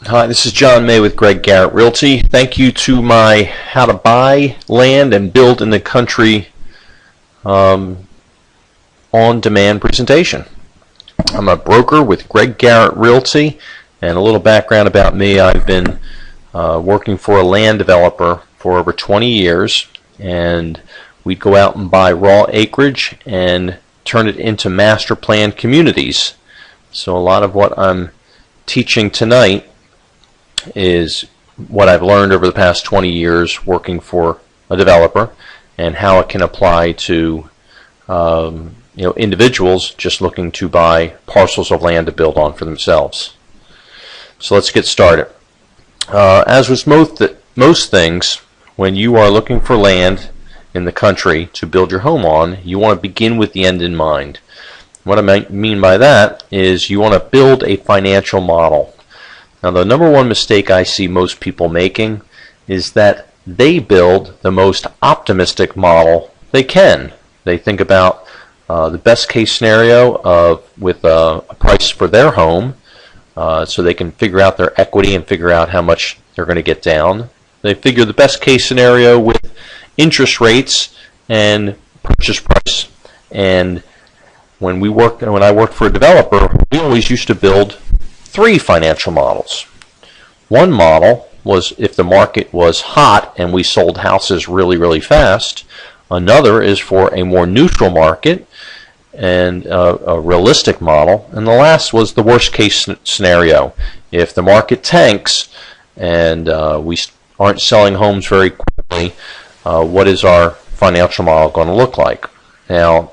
Hi, this is Jon May with Greg Garrett Realty. Thank you to my How to Buy Land and Build in the Country on-demand presentation. I'm a broker with Greg Garrett Realty, and a little background about me. I've been working for a land developer for over 20 years, and we'd go out and buy raw acreage and turn it into master plan communities. So a lot of what I'm teaching tonight is what I've learned over the past 20 years working for a developer, and how it can apply to individuals just looking to buy parcels of land to build on for themselves. So let's get started. As with most things, when you are looking for land in the country to build your home on, you want to begin with the end in mind. What I mean by that is you want to build a financial model. Now, the number one mistake I see most people making is that they build the most optimistic model they can. They think about the best case scenario with a price for their home, so they can figure out their equity and figure out how much they're going to get down. They figure the best case scenario with interest rates and purchase price. And when I worked for a developer, we always used to build 3 financial models. One model was if the market was hot and we sold houses really, really fast. Another is for a more neutral market and a realistic model. And the last was the worst case scenario. If the market tanks and we aren't selling homes very quickly, what is our financial model going to look like? Now,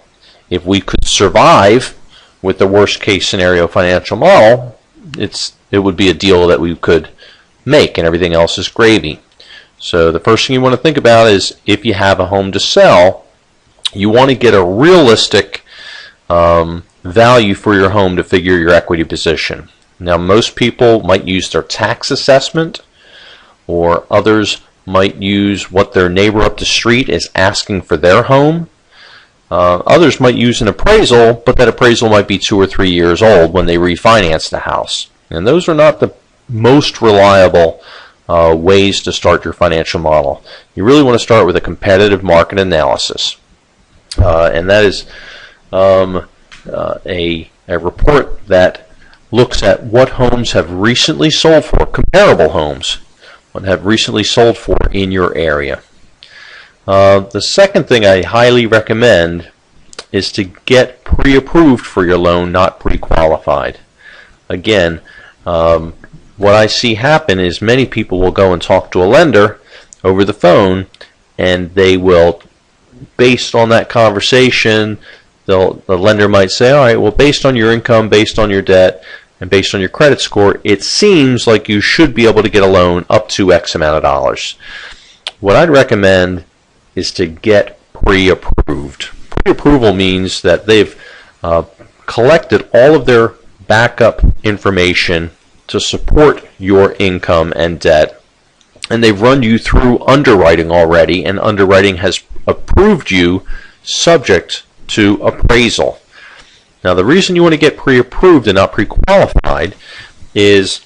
if we could survive with the worst case scenario financial model, it would be a deal that we could make, and everything else is gravy. So the first thing you want to think about is, if you have a home to sell, you want to get a realistic value for your home to figure your equity position. Now, most people might use their tax assessment, or others might use what their neighbor up the street is asking for their home. Others might use an appraisal, but that appraisal might be 2 or 3 years old when they refinance the house. And those are not the most reliable ways to start your financial model. You really want to start with a competitive market analysis. And that is a report that looks at what homes have recently sold for, comparable homes, what have recently sold for in your area. The second thing I highly recommend is to get pre-approved for your loan, not pre-qualified. Again, what I see happen is many people will go and talk to a lender over the phone, and they will, based on that conversation, the lender might say, all right, well, based on your income, based on your debt, and based on your credit score, it seems like you should be able to get a loan up to X amount of dollars. What I'd recommend is to get pre-approved. Pre-approval means that they've collected all of their backup information to support your income and debt, and they've run you through underwriting already, and underwriting has approved you subject to appraisal. Now, the reason you want to get pre-approved and not pre-qualified is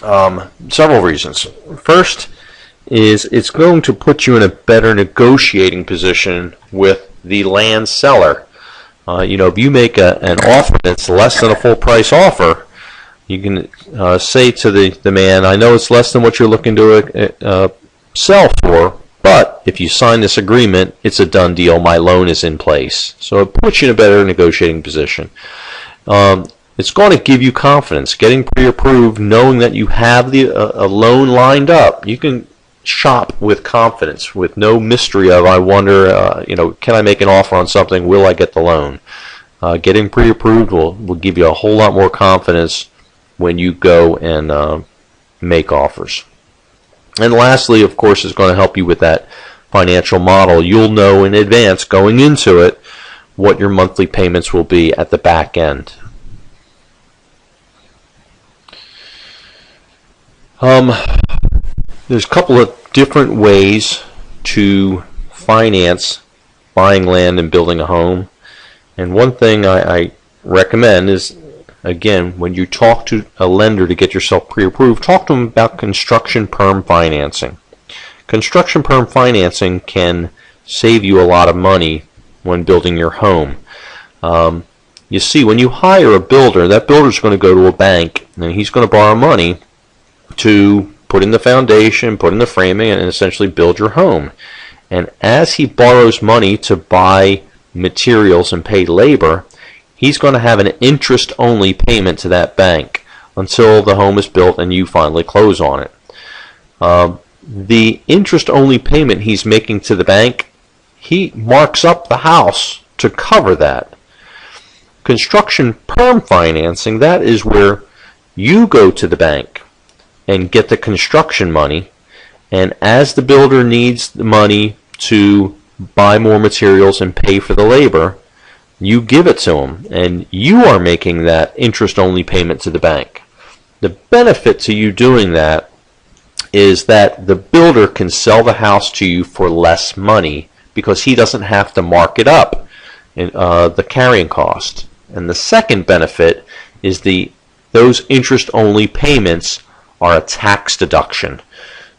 several reasons. First is it's going to put you in a better negotiating position with the land seller. If you make an offer that's less than a full price offer, you can say to the man, I know it's less than what you're looking to sell for, but if you sign this agreement, it's a done deal. My loan is in place. So it puts you in a better negotiating position. It's going to give you confidence. Getting pre-approved, knowing that you have a loan lined up, you can shop with confidence, with no mystery of, I wonder, can I make an offer on something? Will I get the loan? Getting pre-approved will give you a whole lot more confidence when you go and make offers. And lastly, of course, is going to help you with that financial model. You'll know in advance, going into it, what your monthly payments will be at the back end. There's a couple of different ways to finance buying land and building a home. And one thing I recommend is again, when you talk to a lender to get yourself pre-approved, talk to them about construction perm financing. Construction perm financing can save you a lot of money when building your home. You see, when you hire a builder, that builder's going to go to a bank and he's going to borrow money to put in the foundation, put in the framing, and essentially build your home. And as he borrows money to buy materials and pay labor, he's going to have an interest-only payment to that bank until the home is built and you finally close on it. The interest-only payment he's making to the bank, he marks up the house to cover that. Construction perm financing, that is where you go to the bank and get the construction money, and as the builder needs the money to buy more materials and pay for the labor, you give it to him, and you are making that interest-only payment to the bank. The benefit to you doing that is that the builder can sell the house to you for less money because he doesn't have to mark it up in the carrying cost. And the second benefit is those interest-only payments are a tax deduction.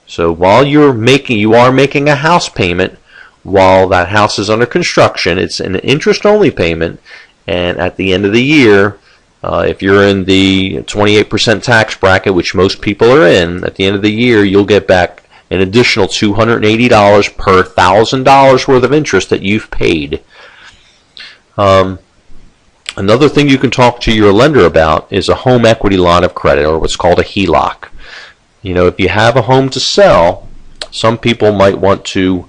So while you are making a house payment while that house is under construction, it's an interest-only payment, and at the end of the year, if you're in the 28% tax bracket, which most people are in, at the end of the year, you'll get back an additional $280 per $1,000 worth of interest that you've paid. Another thing you can talk to your lender about is a home equity line of credit, or what's called a HELOC. You know, if you have a home to sell, some people might want to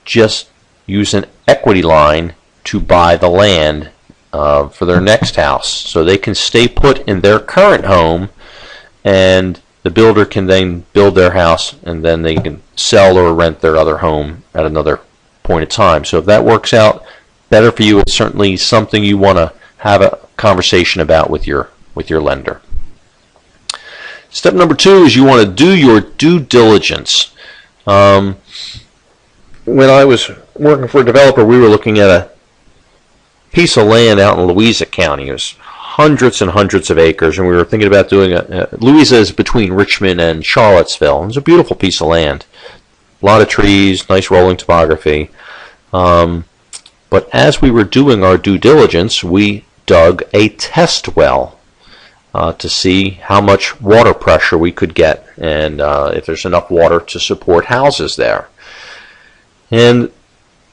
just use an equity line to buy the land for their next house, so they can stay put in their current home, and the builder can then build their house, and then they can sell or rent their other home at another point in time. So if that works out better for you, it's certainly something you want to have a conversation about with your lender. Step number 2 is you want to do your due diligence. When I was working for a developer, we were looking at a piece of land out in Louisa County. It was hundreds and hundreds of acres, and we were thinking about doing Louisa is between Richmond and Charlottesville. It was a beautiful piece of land. A lot of trees, nice rolling topography. But as we were doing our due diligence, we dug a test well to see how much water pressure we could get, and if there's enough water to support houses there. And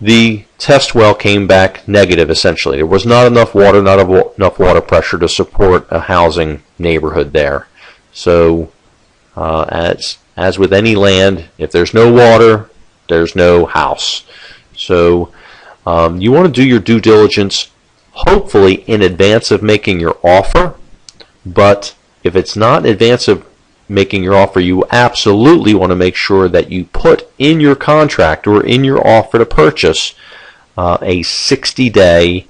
the test well came back negative, essentially. There was not enough water, not enough water pressure to support a housing neighborhood there. So as with any land, if there's no water, there's no house. So you want to do your due diligence hopefully in advance of making your offer, but if it's not in advance of making your offer, you absolutely want to make sure that you put in your contract or in your offer to purchase a 60-day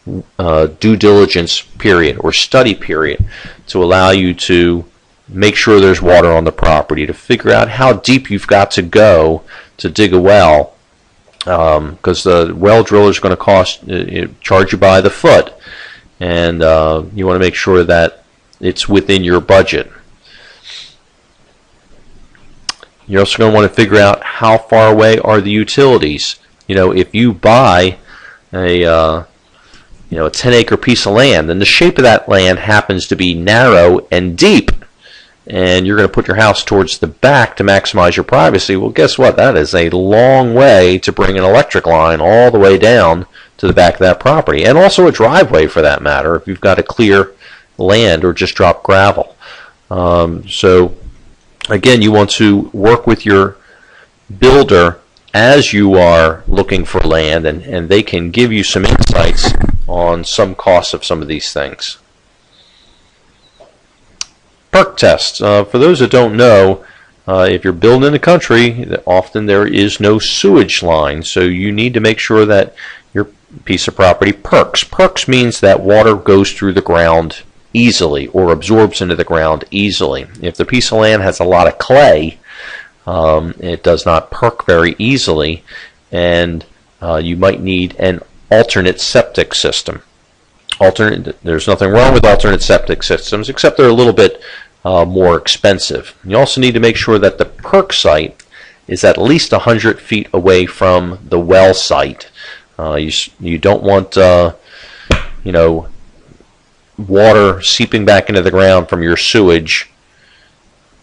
due diligence period or study period to allow you to make sure there's water on the property, to figure out how deep you've got to go to dig a well, because the well driller is going to charge you by the foot, and you want to make sure that it's within your budget. You're also going to want to figure out how far away are the utilities. You know, if you buy a 10-acre piece of land, and the shape of that land happens to be narrow and deep, and you're going to put your house towards the back to maximize your privacy, well, guess what? That is a long way to bring an electric line all the way down to the back of that property, and also a driveway for that matter, if you've got to clear land or just drop gravel. So again, you want to work with your builder as you are looking for land, and they can give you some insights on some costs of some of these things. Perk tests. For those that don't know, if you're building in the country, often there is no sewage line, so you need to make sure that your piece of property perks. Perks means that water goes through the ground easily or absorbs into the ground easily. If the piece of land has a lot of clay, it does not perk very easily, and you might need an alternate septic system. There's nothing wrong with alternate septic systems, except they're a little bit more expensive. You also need to make sure that the perk site is at least 100 feet away from the well site. You don't want water seeping back into the ground from your sewage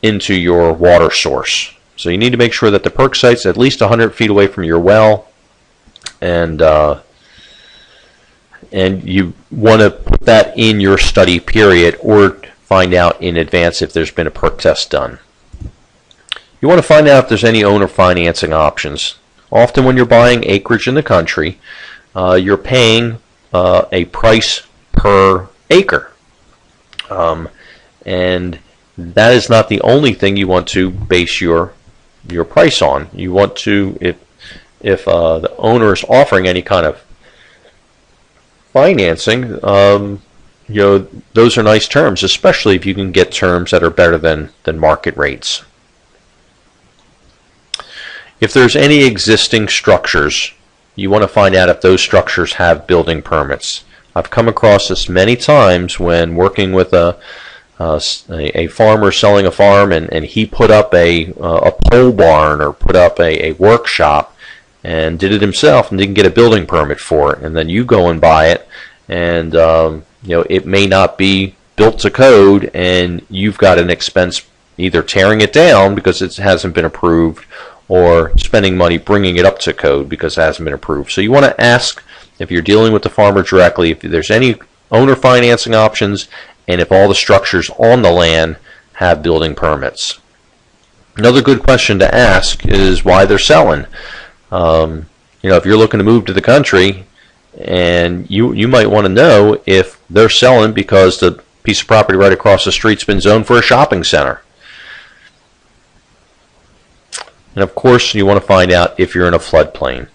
into your water source. So you need to make sure that the perk site's at least 100 feet away from your well, and you want to put that in your study period or find out in advance if there's been a perk test done. You want to find out if there's any owner financing options. Often when you're buying acreage in the country, you're paying a price per acre. And that is not the only thing you want to base your price on. You want to, if the owner is offering any kind of financing, those are nice terms, especially if you can get terms that are better than market rates. If there's any existing structures, you want to find out if those structures have building permits. I've come across this many times when working with a farmer selling a farm, and he put up a pole barn or put up a workshop and did it himself and didn't get a building permit for it, and then you go and buy it, and it may not be built to code, and you've got an expense either tearing it down because it hasn't been approved, or spending money bringing it up to code because it hasn't been approved. So you want to ask, if you're dealing with the farmer directly, if there's any owner financing options, and if all the structures on the land have building permits. Another good question to ask is why they're selling. If you're looking to move to the country, and you might want to know if they're selling because the piece of property right across the street's been zoned for a shopping center. And of course, you want to find out if you're in a floodplain.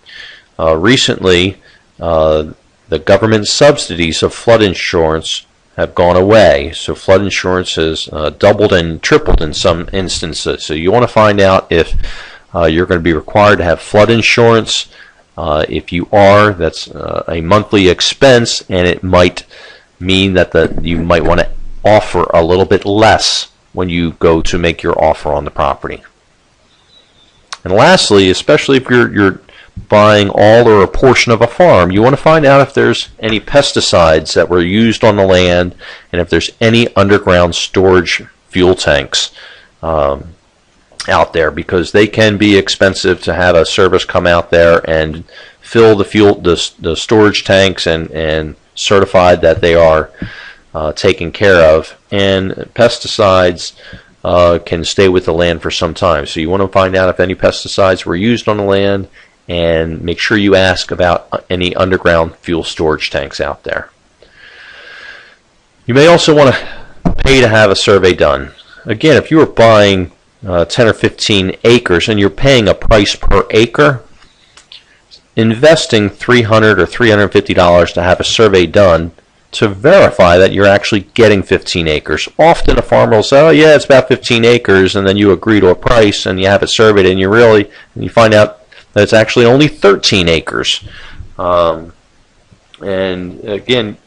Recently, the government subsidies of flood insurance have gone away. So flood insurance has doubled and tripled in some instances. So you want to find out if you're going to be required to have flood insurance. If you are, that's a monthly expense, and it might mean that you might want to offer a little bit less when you go to make your offer on the property. And lastly, especially if you're buying all or a portion of a farm, you want to find out if there's any pesticides that were used on the land, and if there's any underground storage fuel tanks out there, because they can be expensive to have a service come out there and fill the storage tanks and certified that they are taken care of. And pesticides can stay with the land for some time. So you want to find out if any pesticides were used on the land, and make sure you ask about any underground fuel storage tanks out there. You may also want to pay to have a survey done. Again, if you are buying 10 or 15 acres and you're paying a price per acre, investing $300 or $350 to have a survey done to verify that you're actually getting 15 acres. Often a farmer will say, oh yeah, it's about 15 acres, and then you agree to a price and you have it surveyed, and you find out that it's actually only 13 acres. And again,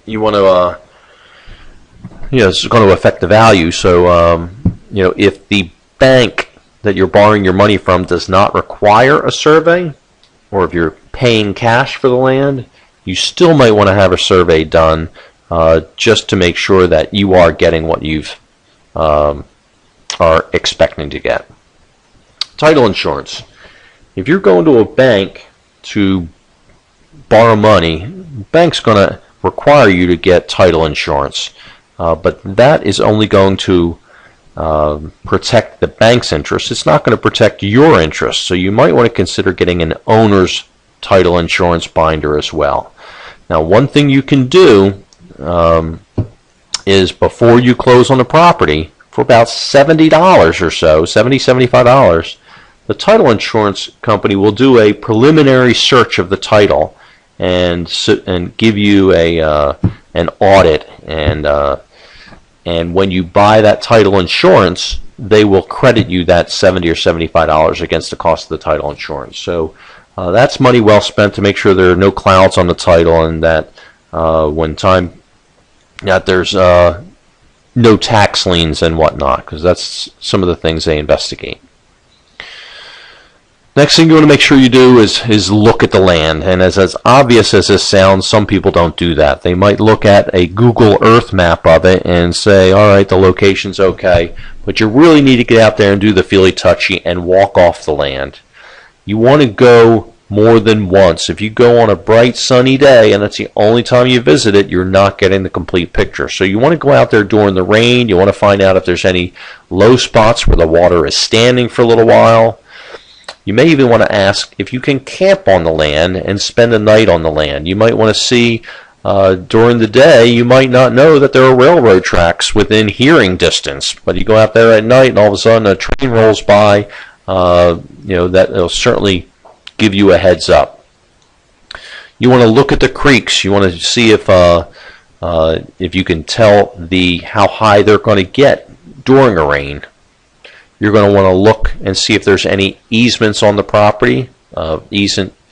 you want to, it's going to affect the value. So, if the bank that you're borrowing your money from does not require a survey, or if you're paying cash for the land, you still might want to have a survey done just to make sure that you are getting what you've are expecting to get. Title insurance. If you're going to a bank to borrow money, the bank's going to require you to get title insurance, but that is only going to protect the bank's interest. It's not going to protect your interest, so you might want to consider getting an owner's title insurance binder as well. Now, one thing you can do is, before you close on the property, for about $70 or so, $75, the title insurance company will do a preliminary search of the title and give you an audit, and when you buy that title insurance, they will credit you that $70 or $75 against the cost of the title insurance. So that's money well spent to make sure there are no clouds on the title, and that when time that there's no tax liens and whatnot, because that's some of the things they investigate. Next thing you want to make sure you do is look at the land. And as obvious as this sounds, some people don't do that. They might look at a Google Earth map of it and say, all right, the location's okay, but you really need to get out there and do the feely-touchy and walk off the land. You want to go more than once. If you go on a bright sunny day and that's the only time you visit it, you're not getting the complete picture. So you want to go out there during the rain. You want to find out if there's any low spots where the water is standing for a little while. You may even want to ask if you can camp on the land and spend a night on the land. You might want to see during the day, you might not know that there are railroad tracks within hearing distance, but you go out there at night and all of a sudden a train rolls by, that will certainly give you a heads up. You want to look at the creeks. You want to see if you can tell how high they're going to get during a rain. You're going to want to look and see if there's any easements on the property,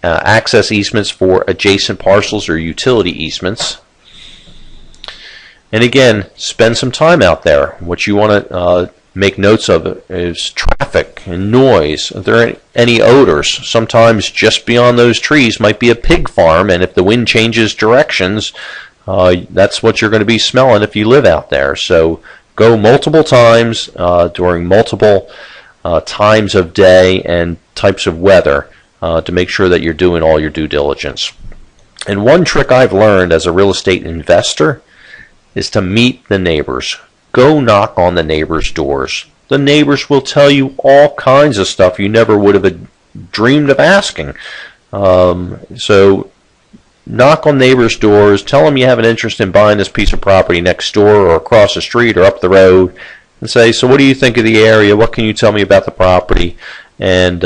access easements for adjacent parcels or utility easements. And again, spend some time out there. What you want to make notes of is traffic and noise. Are there any odors? Sometimes just beyond those trees might be a pig farm, and if the wind changes directions, that's what you're going to be smelling if you live out there. So go multiple times during multiple times of day and types of weather to make sure that you're doing all your due diligence. And one trick I've learned as a real estate investor is to meet the neighbors. Go knock on the neighbors' doors. The neighbors will tell you all kinds of stuff you never would have dreamed of asking. So knock on neighbors' doors, tell them you have an interest in buying this piece of property next door or across the street or up the road, and say, so what do you think of the area? What can you tell me about the property? And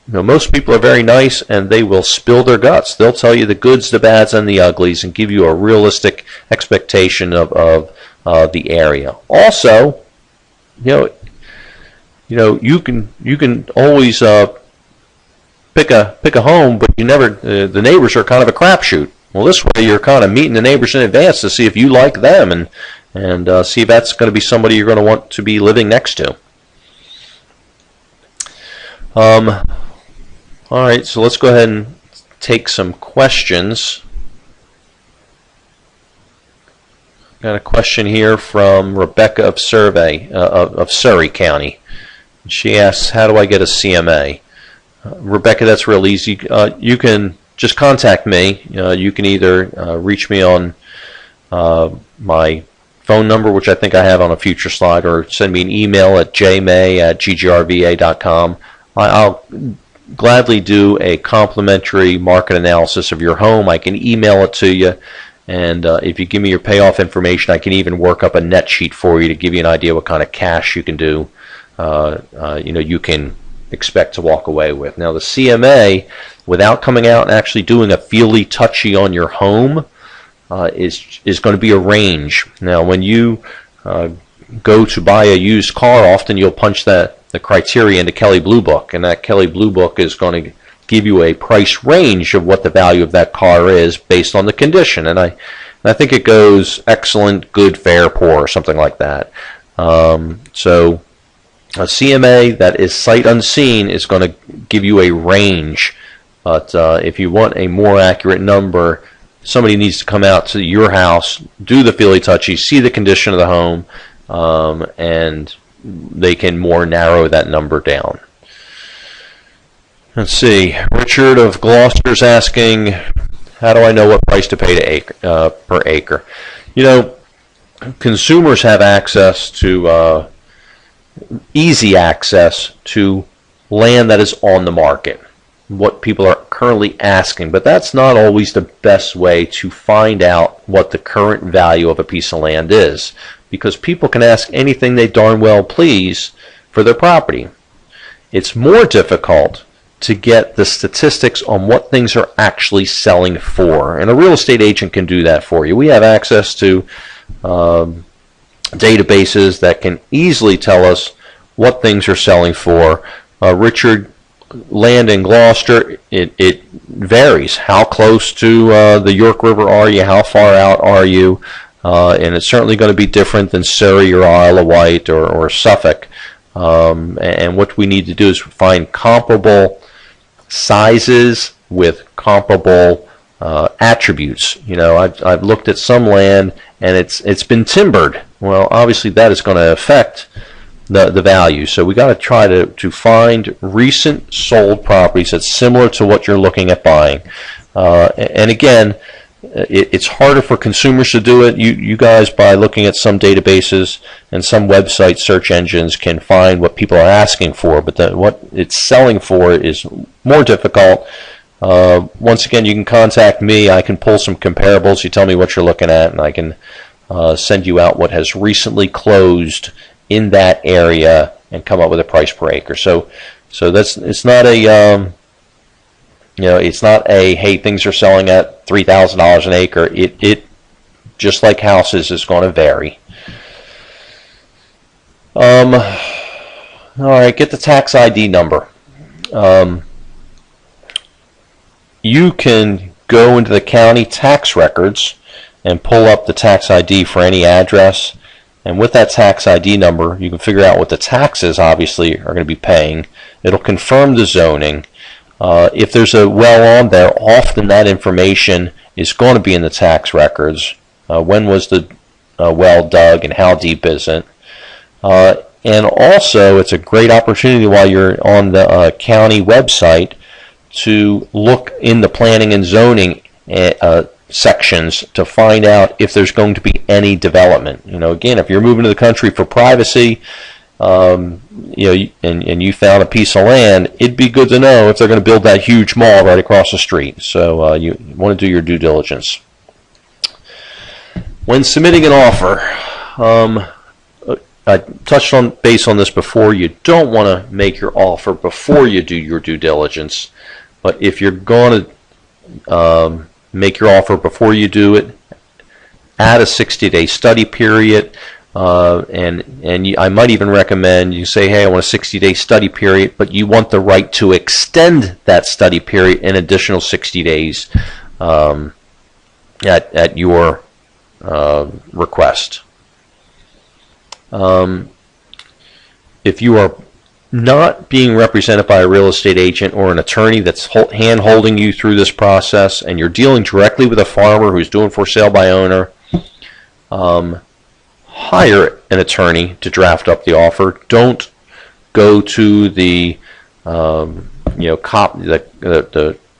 most people are very nice, and they will spill their guts. They'll tell you the goods, the bads, and the uglies, and give you a realistic expectation of the area. Also, you can always pick a home, but you never. The neighbors are kind of a crapshoot. Well, this way you're kind of meeting the neighbors in advance to see if you like them and see if that's going to be somebody you're going to want to be living next to. All right, so let's go ahead and take some questions. Got a question here from Rebecca of Surrey County. She asks, how do I get a CMA? Rebecca, that's real easy. You can just contact me. You can either reach me on my phone number, which I think I have on a future slide, or send me an email at jmay@ggrva.com. I'll gladly do a complimentary market analysis of your home. I can email it to you, and if you give me your payoff information, I can even work up a net sheet for you to give you an idea what kind of cash you can do. You can expect to walk away with. Now, the CMA, without coming out and actually doing a feely-touchy on your home, is going to be a range. Now, when you go to buy a used car, often you'll punch the criteria into Kelley Blue Book, and that Kelley Blue Book is going to give you a price range of what the value of that car is based on the condition. And I think it goes excellent, good, fair, poor, or something like that. So a CMA that is sight unseen is going to give you a range, but if you want a more accurate number, somebody needs to come out to your house, do the feely-touchy, see the condition of the home, and they can more narrow that number down. Let's see. Richard of Gloucester is asking, how do I know what price to pay per acre? Consumers have access to easy access to land that is on the market, what people are currently asking, but that's not always the best way to find out what the current value of a piece of land is, because people can ask anything they darn well please for their property. It's more difficult to get the statistics on what things are actually selling for, and a real estate agent can do that for you. We have access to databases that can easily tell us what things are selling for. Richard, land in Gloucester, it varies. How close to the York River are you? How far out are you? And it's certainly going to be different than Surrey or Isle of Wight or Suffolk. And what we need to do is find comparable sizes with comparable attributes. You know, I've looked at some land and it's been timbered. Well, obviously that is going to affect the value. So we got to try to find recent sold properties that's similar to what you're looking at buying. And again, it's harder for consumers to do it. You guys, by looking at some databases and some website search engines, can find what people are asking for, but what it's selling for is more difficult. Once again, you can contact me. I can pull some comparables. You tell me what you're looking at, and I can send you out what has recently closed in that area and come up with a price per acre. So it's not a it's not a, hey, things are selling at $3,000 an acre. It just like houses is going to vary. All right, get the tax ID number. You can go into the county tax records and pull up the tax ID for any address. And with that tax ID number, you can figure out what the taxes, obviously, are going to be paying. It'll confirm the zoning. If there's a well on there, often that information is going to be in the tax records. When was the well dug and how deep is it? And also, it's a great opportunity while you're on the county website to look in the planning and zoning sections to find out if there's going to be any development. You know, again, if you're moving to the country for privacy, and you found a piece of land, it'd be good to know if they're going to build that huge mall right across the street. So you want to do your due diligence. When submitting an offer, I touched on base on this before. You don't want to make your offer before you do your due diligence, but if you're going to make your offer before you do it, add a 60-day study period. I might even recommend you say, hey, I want a 60-day study period, but you want the right to extend that study period an additional 60 days at your request. If you are not being represented by a real estate agent or an attorney that's hand-holding you through this process, and you're dealing directly with a farmer who's doing for sale by owner, hire an attorney to draft up the offer. Don't go to the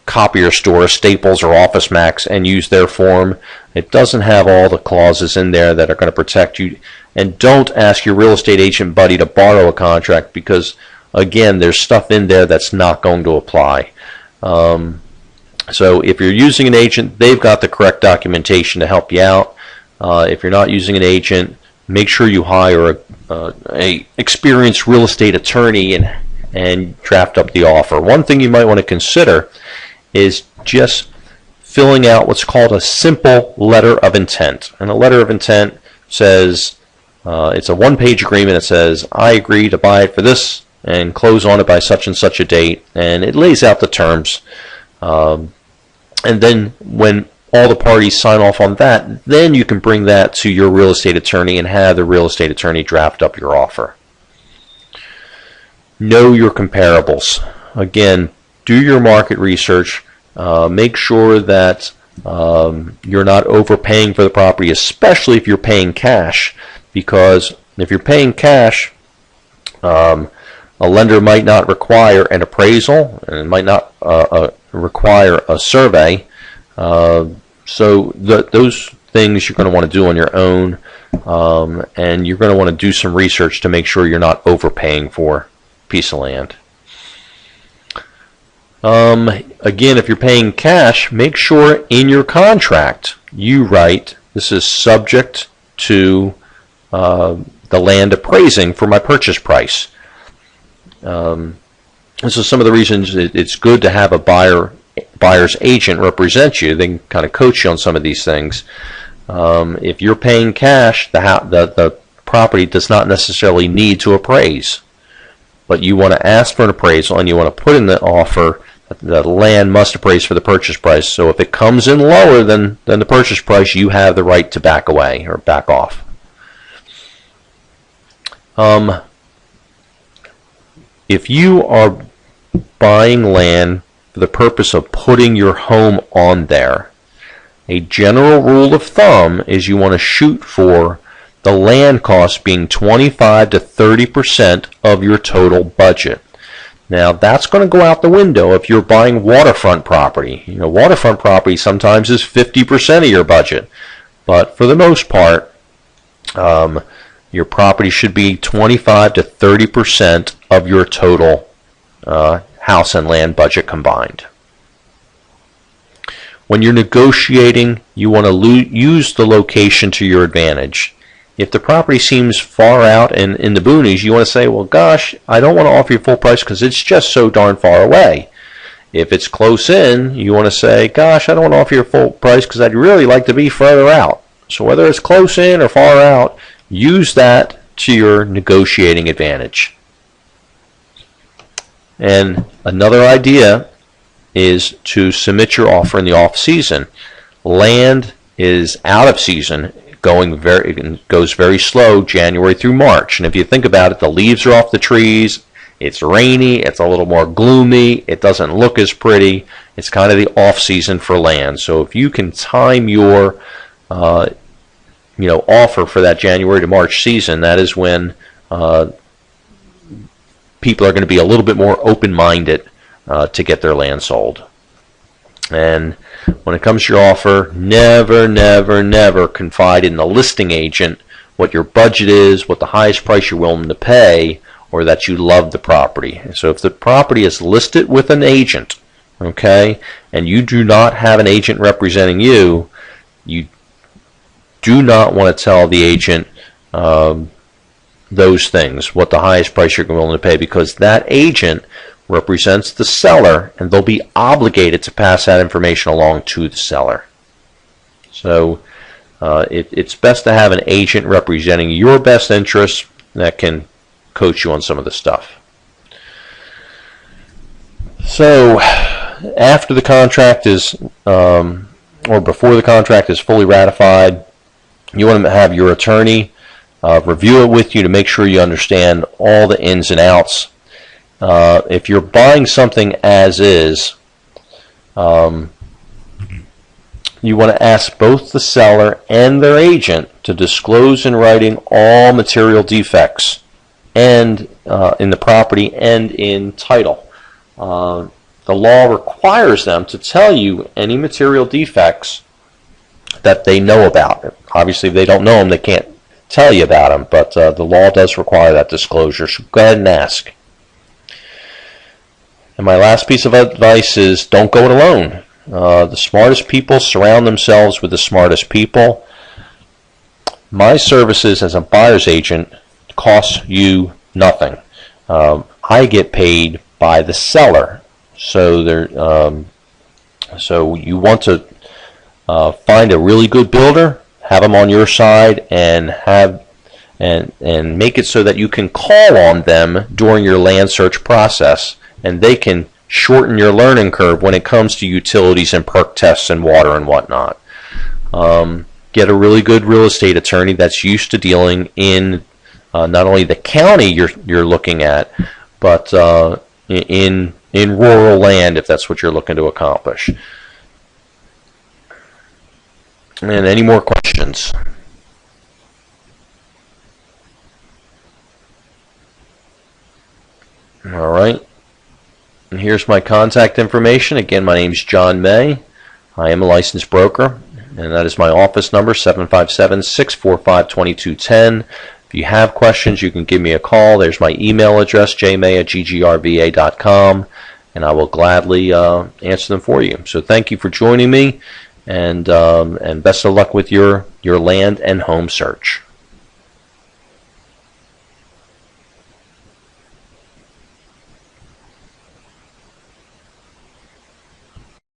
copier store, Staples or Office Max, and use their form. It doesn't have all the clauses in there that are going to protect you. And don't ask your real estate agent buddy to borrow a contract, because, again, there's stuff in there that's not going to apply. So if you're using an agent, they've got the correct documentation to help you out. If you're not using an agent, make sure you hire a experienced real estate attorney and draft up the offer. One thing you might want to consider is just filling out what's called a simple letter of intent. And a letter of intent says, it's a one-page agreement that says, I agree to buy it for this and close on it by such and such a date, and it lays out the terms. And then when all the parties sign off on that, then you can bring that to your real estate attorney and have the real estate attorney draft up your offer. Know your comparables. Again, do your market research. Make sure that you're not overpaying for the property, especially if you're paying cash, because if you're paying cash, a lender might not require an appraisal and might not require a survey. So those things you're going to want to do on your own, and you're going to want to do some research to make sure you're not overpaying for a piece of land. Again, if you're paying cash, make sure in your contract you write, this is subject to the land appraising for my purchase price. And so some of the reasons it's good to have a buyer's agent represent you. They can kind of coach you on some of these things. If you're paying cash, the property does not necessarily need to appraise. but you want to ask for an appraisal and you want to put in the offer that the land must appraise for the purchase price. So if it comes in lower than the purchase price, you have the right to back away or back off. If you are buying land for the purpose of putting your home on there, a general rule of thumb is you want to shoot for the land cost being 25 to 30% of your total budget. Now that's going to go out the window if you're buying waterfront property. You know, waterfront property sometimes is 50% of your budget, but for the most part, your property should be 25 to 30% of your total house and land budget combined. When you're negotiating, you want to use the location to your advantage. If the property seems far out in the boonies, you want to say, well, gosh, I don't want to offer you full price because it's just so darn far away. If it's close in, you want to say, gosh, I don't want to offer you full price because I'd really like to be further out. So whether it's close in or far out, use that to your negotiating advantage. And another idea is to submit your offer in the off season. Land is out of season. It goes very slow January through March. And if you think about it, the leaves are off the trees, it's rainy, it's a little more gloomy, it doesn't look as pretty. It's kind of the off season for land. So if you can time your offer for that January to March season, that is when people are going to be a little bit more open-minded to get their land sold. And when it comes to your offer, never, never, never confide in the listing agent what your budget is, what the highest price you're willing to pay, or that you love the property. So if the property is listed with an agent, okay, and you do not have an agent representing you, you do not want to tell the agent those things, what the highest price you're willing to pay, because that agent represents the seller, and they'll be obligated to pass that information along to the seller. So it's best to have an agent representing your best interests that can coach you on some of the stuff. So after the contract is, or before the contract is fully ratified, you want to have your attorney review it with you to make sure you understand all the ins and outs. If you're buying something as is, you want to ask both the seller and their agent to disclose in writing all material defects and in the property and in title. The law requires them to tell you any material defects that they know about. Obviously, if they don't know them, they can't tell you about them, but the law does require that disclosure, so go ahead and ask. And my last piece of advice is don't go it alone. The smartest people surround themselves with the smartest people. My services as a buyer's agent cost you nothing. I get paid by the seller. So so you want to find a really good builder, have them on your side, and make it so that you can call on them during your land search process, and they can shorten your learning curve when it comes to utilities and perk tests and water and whatnot. Get a really good real estate attorney that's used to dealing in not only the county you're looking at, but in rural land, if that's what you're looking to accomplish. And any more questions? All right. And here's my contact information. Again, my name's Jon May. I am a licensed broker, and that is my office number, 757-645-2210. If you have questions, you can give me a call. There's my email address, jmay@ggrva.com, and I will gladly answer them for you. So thank you for joining me, and best of luck with your land and home search.